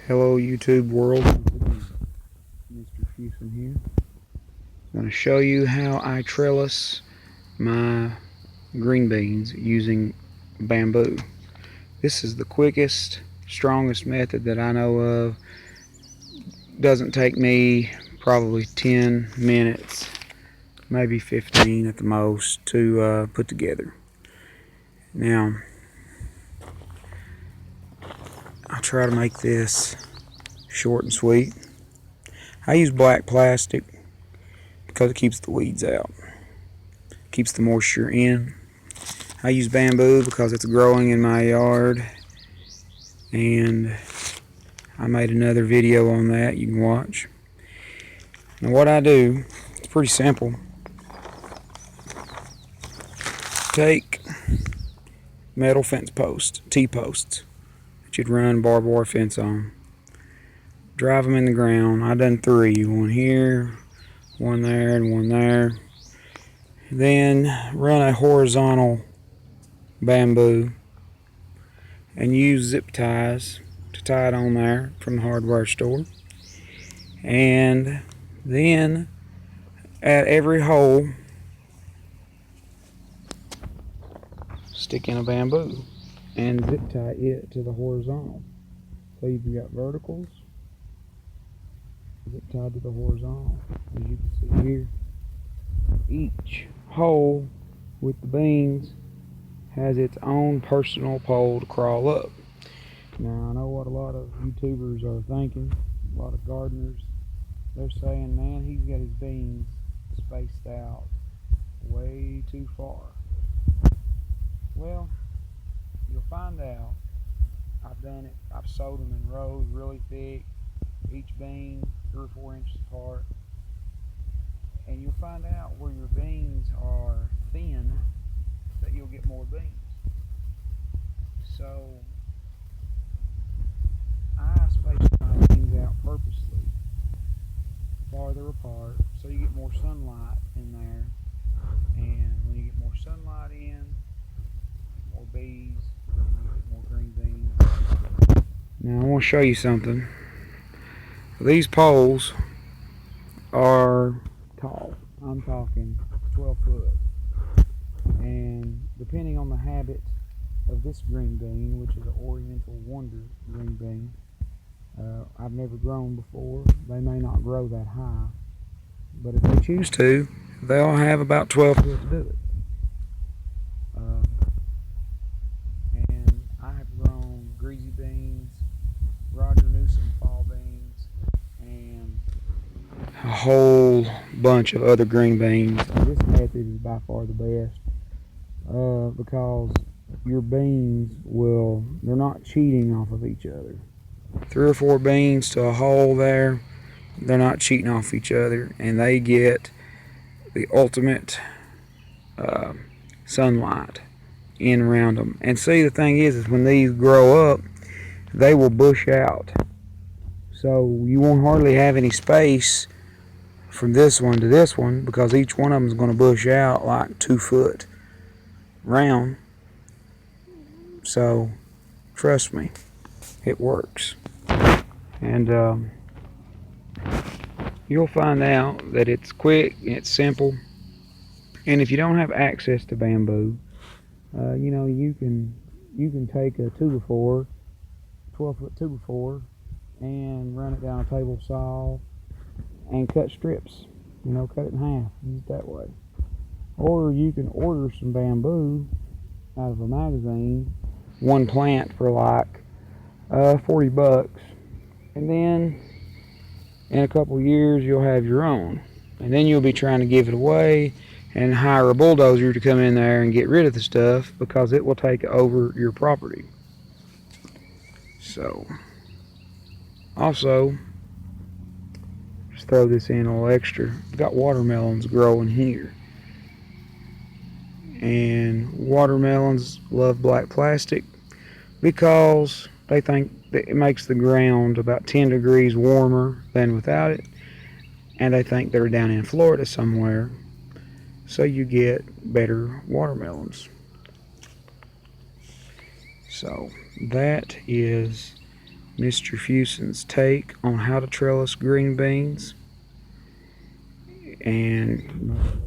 Hello YouTube world, Mr. Houston here. I'm going to show you how I trellis my green beans using bamboo. This is the quickest, strongest method that I know of. Doesn't take me probably 10 minutes, maybe 15 at the most, to put together. Now, I'll try to make this short and sweet. I use black plastic because it keeps the weeds out, keeps the moisture in. I use bamboo because it's growing in my yard, and I made another video on that you can watch. Now what I do, it's pretty simple. Take metal fence posts, T-posts that you'd run barbed wire fence on. Drive them in the ground. I done 3, one here, one there, and one there. Then run a horizontal bamboo and use zip ties to tie it on there from the hardware store. And then at every hole, stick in a bamboo and zip tie it to the horizontal. So you've got verticals, zip tied to the horizontal, as you can see here. Each hole with the beans has its own personal pole to crawl up. Now I know what a lot of YouTubers are thinking, a lot of gardeners. They're saying, man, he's got his beans spaced out way too far. Well, you'll find out. I've done it. I've sowed them in rows really thick, each bean 3 or 4 inches apart. And you'll find out where your beans are thin that you'll get more beans. So I space my beans out purposely farther apart so you get more sunlight in there. And when you get more sunlight in, more bees, you get more green beans. Now I want to show you something. These poles are tall. I'm talking 12 foot. And depending on the habit of this green bean, which is an Oriental Wonder green bean, I've never grown before. They may not grow that high, but if they choose to, they'll have about 12 foot to do it. And I have grown greasy beans, Roger Newsom fall beans, and a whole bunch of other green beans. This method is by far the best because your beans they're not cheating off of each other. 3 or 4 beans to a hole there, they're not cheating off each other, and they get the ultimate sunlight in around them. And see, the thing is when these grow up, they will bush out. So you won't hardly have any space from this one to this one because each one of them is going to bush out like 2 foot round. So trust me, it works. And you'll find out that it's quick and it's simple. And if you don't have access to bamboo, you know, you can take a 2x4, 12-foot 2x4, and run it down a table saw and cut strips. You know, cut it in half. Use it that way. Or you can order some bamboo out of a magazine, one plant for like $40, and then in a couple years you'll have your own, and then you'll be trying to give it away and hire a bulldozer to come in there and get rid of the stuff because it will take over your property. So also, just throw this in a little extra. We've got watermelons growing here, and watermelons love black plastic because they think that it makes the ground about 10 degrees warmer than without it, and they think they're down in Florida somewhere, so you get better watermelons. So that is Mr. Fuson's take on how to trellis green beans. And